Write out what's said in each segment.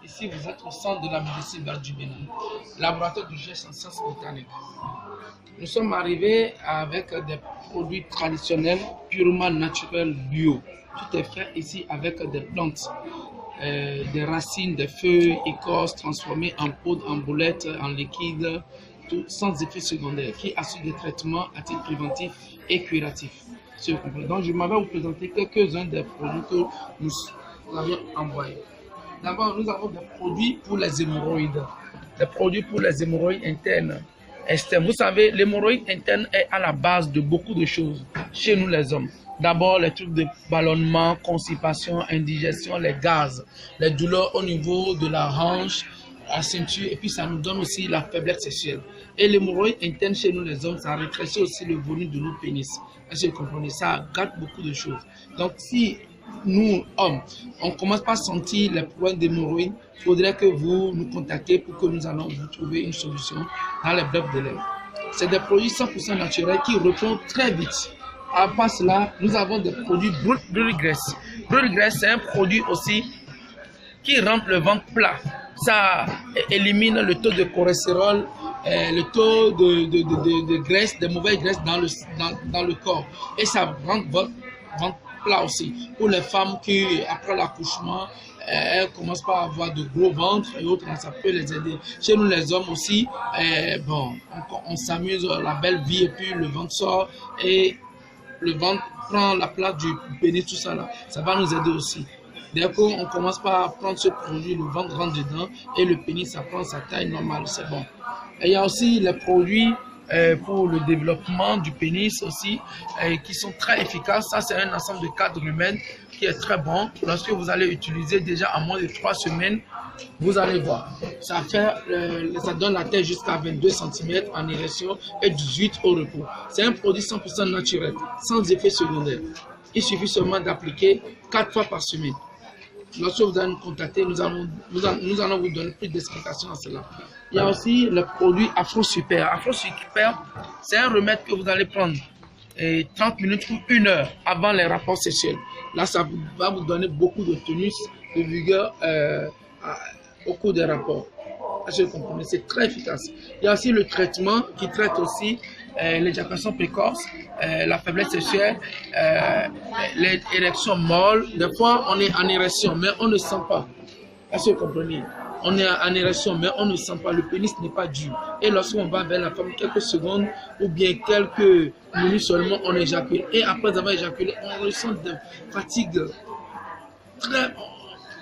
Ici, vous êtes au centre de la médecine verte du Bénin, laboratoire de gestes en sciences botaniques. Nous sommes arrivés avec des produits traditionnels, purement naturels, bio. Tout est fait ici avec des plantes, des racines, des feuilles, écorces transformées en poudre, en boulettes, en liquide, tout sans effet secondaire, qui assure des traitements à titre préventif et curatif. Donc, je m'avais vous présenter quelques-uns des produits que nous avions envoyés. D'abord, nous avons des produits pour les hémorroïdes. Des produits pour les hémorroïdes internes, externes. Vous savez, l'hémorroïde interne est à la base de beaucoup de choses chez nous les hommes. D'abord, les trucs de ballonnement, constipation, indigestion, les gaz, les douleurs au niveau de la hanche, la ceinture, et puis ça nous donne aussi la faiblesse sexuelle. Et l'hémorroïde interne chez nous les hommes, ça rétrécit aussi le volume de nos pénis. Est-ce que vous comprenez? Ça gâte beaucoup de choses. Donc, si nous, hommes, on commence pas à sentir les problèmes d'hémorroïdes, il faudrait que vous nous contactiez pour que nous allons vous trouver une solution dans les brefs délais. C'est des produits 100% naturels qui répondent très vite. À part cela, nous avons des produits brûle-graisse. Brûle-graisse, c'est un produit aussi qui rend le ventre plat. Ça élimine le taux de cholestérol, le taux de graisse, de mauvaises graisses dans le corps. Et ça rend votre ventre plat aussi. Pour les femmes qui, après l'accouchement, elles commencent pas à avoir de gros ventres et autres, ça peut les aider. Chez nous, les hommes aussi, bon, on s'amuse, la belle vie, et puis le ventre sort et le ventre prend la place du pénis, tout ça là. Ça va nous aider aussi. Dès qu'on commence par prendre ce produit, le ventre rentre dedans et le pénis, ça prend sa taille normale, c'est bon. Et il y a aussi les produits pour le développement du pénis aussi, qui sont très efficaces. Ça, c'est un ensemble de 4 rumènes qui est très bon. Lorsque vous allez utiliser déjà en moins de 3 semaines, vous allez voir. Ça donne la taille jusqu'à 22 cm en érection et 18 au repos. C'est un produit 100% naturel, sans effet secondaire. Il suffit seulement d'appliquer 4 fois par semaine. Lorsque vous allez nous contacter, nous allons vous donner plus d'explications à cela. Il y a aussi le produit Afro Super. Afro Super, c'est un remède que vous allez prendre 30 minutes ou 1 heure avant les rapports sexuels. Là, ça va vous donner beaucoup de tonus, de vigueur au cours des rapports. Est-ce que vous comprenez? C'est très efficace. Il y a aussi le traitement qui traite aussi l'éjaculation précoce, la faiblesse sexuelle, l'érection molle. Des fois, on est en érection, mais on ne sent pas. Est-ce que vous comprenez? On est en érection, mais on ne sent pas. Le pénis n'est pas dur. Et lorsqu'on va vers la femme, quelques secondes ou bien quelques minutes seulement, on éjacule. Et après avoir éjaculé, on ressent de fatigue.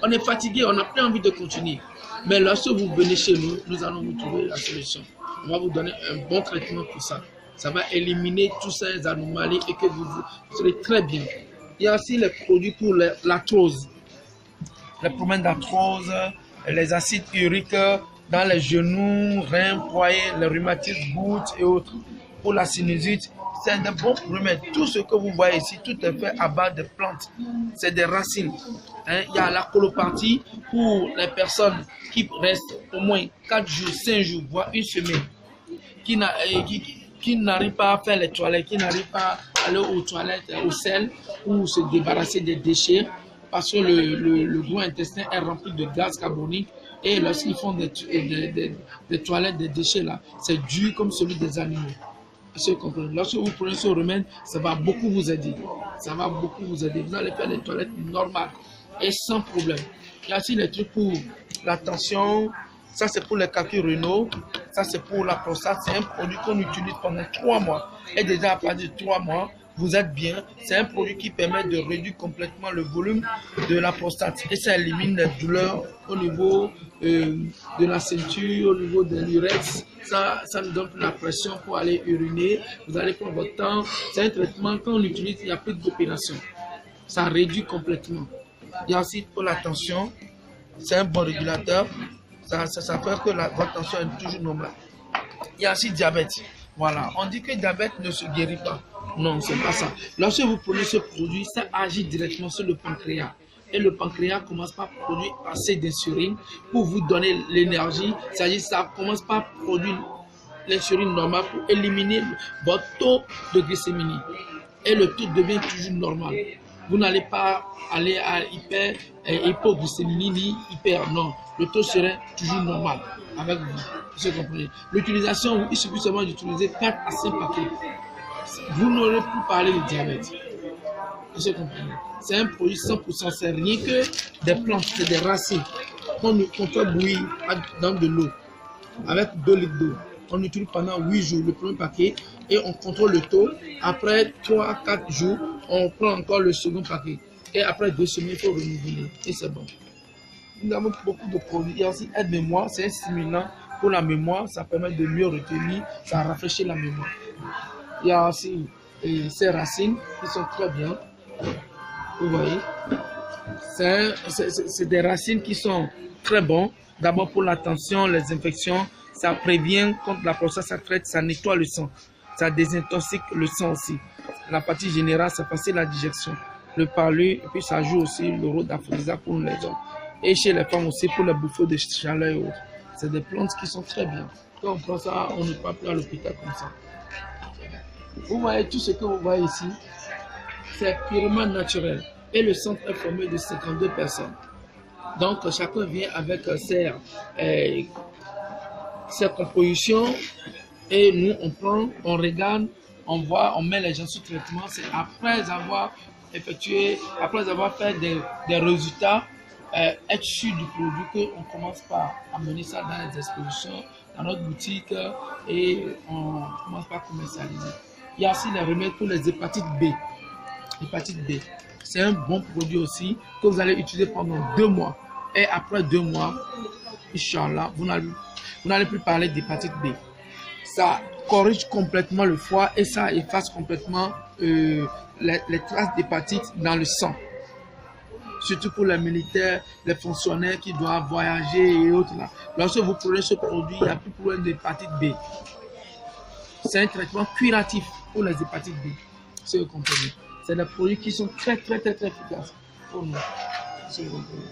On est fatigué, on n'a plus envie de continuer. Mais lorsque vous venez chez nous, nous allons vous trouver la solution. On va vous donner un bon traitement pour ça. Ça va éliminer toutes ces anomalies et que vous serez très bien. Il y a aussi les produits pour l'arthrose. Les problèmes d'arthrose, les acides uriques dans les genoux, reins, poignets, les rhumatismes, gouttes et autres. Pour la sinusite, c'est de bons remèdes. Tout ce que vous voyez ici, tout est fait à base de plantes. C'est des racines. Il y a la colopathie pour les personnes qui restent au moins 4 jours, 5 jours, voire une semaine, qui n'arrivent pas à faire les toilettes, qui n'arrivent pas à aller aux toilettes, au sel, ou se débarrasser des déchets, parce que le gros intestin est rempli de gaz carbonique. Et lorsqu'ils font des toilettes, des déchets là, c'est dur comme celui des animaux. Lorsque vous prenez ce remède, ça va beaucoup vous aider. Ça va beaucoup vous aider. Vous allez faire les toilettes normales et sans problème. Il y a aussi les trucs pour la tension. Ça, c'est pour les calculs rénaux. Ça, c'est pour la prostate. C'est un produit qu'on utilise pendant 3 mois. Et déjà, à partir de 3 mois, vous êtes bien. C'est un produit qui permet de réduire complètement le volume de la prostate. Et ça élimine les douleurs au niveau de la ceinture, au niveau de l'urex. Ça nous donne plus la pression pour aller uriner. Vous allez prendre votre temps. C'est un traitement, quand on l'utilise, il n'y a plus d'opération. Ça réduit complètement. Il y a aussi pour la tension. C'est un bon régulateur. Ça fait que votre tension est toujours normale. Il y a aussi le diabète. Voilà. On dit que le diabète ne se guérit pas. Non, c'est pas ça. Lorsque vous prenez ce produit, ça agit directement sur le pancréas. Et le pancréas commence par produire assez d'insuline pour vous donner l'énergie. C'est-à-dire que ça commence par produire l'insuline normale pour éliminer votre taux de glycémie. Et le taux devient toujours normal. Vous n'allez pas aller à hypoglycémie ni hyper, non. Le taux serait toujours normal avec vous. Vous comprenez. L'utilisation, il suffit seulement d'utiliser 4 à 5 paquets. Vous n'aurez plus parlé de diabète. Vous comprenez. C'est un produit 100%, c'est rien que des plantes, c'est des racines qu'on fait bouillir dans de l'eau avec 2 litres d'eau. On utilise pendant 8 jours le premier paquet et on contrôle le taux. Après 3 à 4 jours, on prend encore le second paquet. Et après 2 semaines, il faut renouveler. Et c'est bon. Nous avons beaucoup de produits. Il y a aussi aide-mémoire, c'est un stimulant pour la mémoire. Ça permet de mieux retenir, ça rafraîchit la mémoire. Il y a aussi ces racines qui sont très bien. Vous voyez, c'est des racines qui sont très bonnes. D'abord pour la tension, les infections. Ça prévient contre la prostate, ça traite, ça nettoie le sang. Ça désintoxique le sang aussi. La partie générale, c'est facile la digestion. Le parlu, et puis ça joue aussi le rôle d'aphrodisiaque pour les hommes. Et chez les femmes aussi pour les bouffées de chaleur et autres. C'est des plantes qui sont très bien. Quand on prend ça, on n'est pas plus à l'hôpital comme ça. Vous voyez tout ce que vous voyez ici, c'est purement naturel. Et le centre est formé de 52 personnes. Donc chacun vient avec ses compositions et nous on prend, on regarde, on voit, on met les gens sous traitement. C'est après avoir effectué, après avoir fait des résultats, être sûr du produit qu'on commence par amener ça dans les expositions, dans notre boutique et on commence par commercialiser. Il y a aussi les remèdes pour les hépatites B. L'hépatite B, c'est un bon produit aussi que vous allez utiliser pendant 2 mois. Et après 2 mois, Inch'Allah, vous n'allez plus parler d'hépatite B. Ça corrige complètement le foie et ça efface complètement les traces d'hépatite dans le sang. Surtout pour les militaires, les fonctionnaires qui doivent voyager et autres. Là. Lorsque vous prenez ce produit, il n'y a plus de problème d'hépatite B. C'est un traitement curatif pour les hépatites B. C'est vous comprenez. C'est des produits qui sont très efficaces pour nous.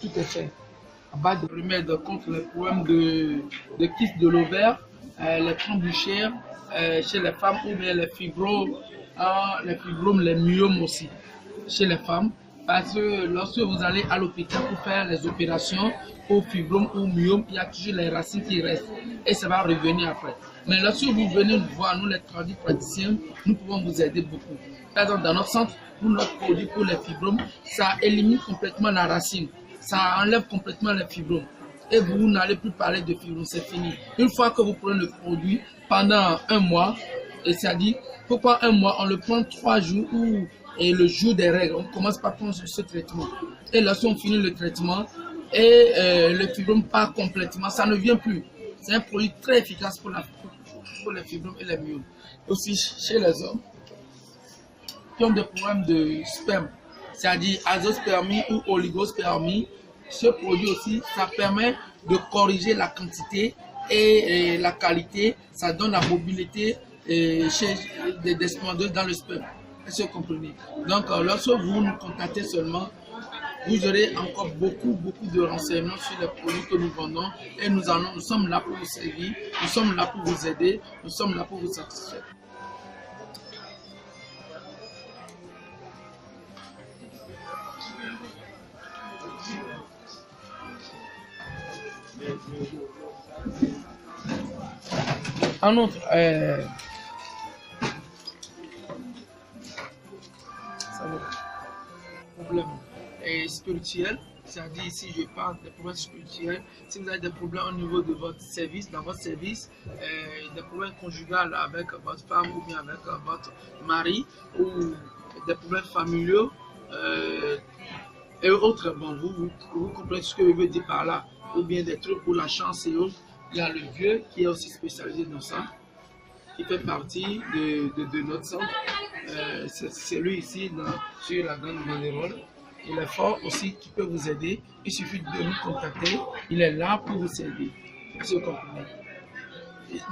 Tout est fait à base de remèdes contre les problèmes de kyste de l'ovaire, les embûchures chez les femmes ou bien les fibromes, les myomes aussi chez les femmes. Parce que lorsque vous allez à l'hôpital pour faire les opérations pour fibrome ou myome, il y a toujours les racines qui restent et ça va revenir après. Mais lorsque vous venez nous voir, nous les praticiens, nous pouvons vous aider beaucoup. Par exemple, dans notre centre, pour notre produit pour les fibromes, ça élimine complètement la racine. Ça enlève complètement les fibromes. Et vous n'allez plus parler de fibromes, c'est fini. Une fois que vous prenez le produit pendant 1 mois, et c'est-à-dire, pourquoi 1 mois, on le prend 3 jours et le jour des règles, on commence par prendre ce traitement. Et lorsqu'on finit le traitement, et le fibrome part complètement, ça ne vient plus. C'est un produit très efficace pour les fibromes et les myomes. Aussi chez les hommes qui ont des problèmes de sperme, c'est-à-dire azospermie ou oligospermie, ce produit aussi, ça permet de corriger la quantité et la qualité, ça donne la mobilité chez des spermatozoïdes dans le sperme. Est-ce que vous comprenez? Donc, lorsque vous nous contactez seulement, vous aurez encore beaucoup de renseignements sur les produits que nous vendons et nous sommes là pour vous servir, nous sommes là pour vous aider, nous sommes là pour vous satisfaire. En outre, problèmes spirituels, c'est-à-dire ici je parle des problèmes spirituels, si vous avez des problèmes au niveau de votre service, dans votre service, des problèmes conjugaux avec votre femme ou bien avec votre mari, ou des problèmes familiaux et autres, bon, vous comprenez ce que je veux dire par là, ou bien des trucs pour la chance et autres. Il y a le vieux qui est aussi spécialisé dans ça, qui fait partie de notre centre. C'est lui ici sur la grande banderole. Il est fort aussi, qui peut vous aider. Il suffit de nous contacter. Il est là pour vous aider. Vous comprenez?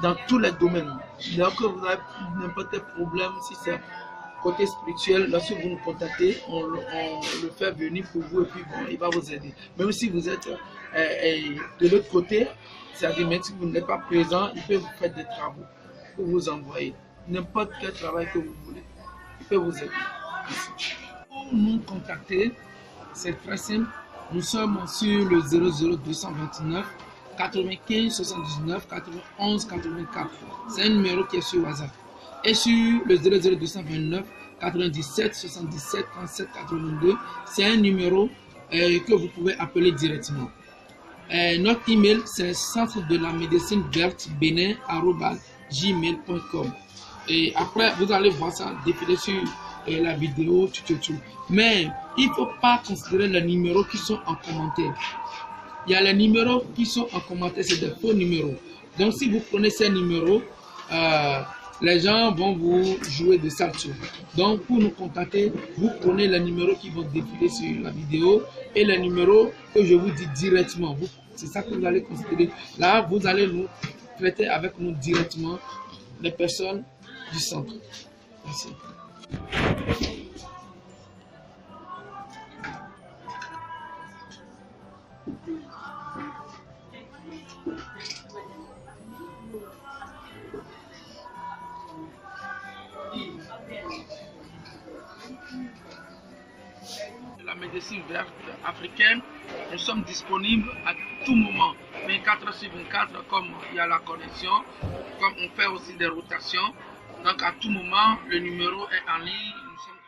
Dans tous les domaines. Donc, vous avez n'importe quel problème, si c'est côté spirituel, lorsque vous nous contactez, on le fait venir pour vous et puis bon, il va vous aider. Même si vous êtes de l'autre côté, c'est-à-dire même si vous n'êtes pas présent, il peut vous faire des travaux pour vous envoyer. N'importe quel travail que vous voulez, il peut vous aider. Merci. nous contacter, c'est très simple. Nous sommes sur le 00229 95 79 91 84. C'est un numéro qui est sur WhatsApp. Et sur le 00229 97 77 37 82, c'est un numéro que vous pouvez appeler directement. Notre email, c'est centre de la médecine verte benin@gmail.com. Et après, vous allez voir ça défiler sur la vidéo, tout. Mais il ne faut pas considérer les numéros qui sont en commentaire. Il y a les numéros qui sont en commentaire, c'est des faux numéros. Donc, si vous prenez ces numéros, les gens vont vous jouer de sales tours. Donc, pour nous contacter, vous prenez les numéros qui vont défiler sur la vidéo et les numéros que je vous dis directement. C'est ça que vous allez considérer. Là, vous allez nous traiter avec nous directement les personnes du centre. Merci. La médecine verte africaine, nous sommes disponibles à tout moment, 24 sur 24, comme il y a la connexion, comme on fait aussi des rotations. Donc à tout moment, le numéro est en ligne. Nous sommes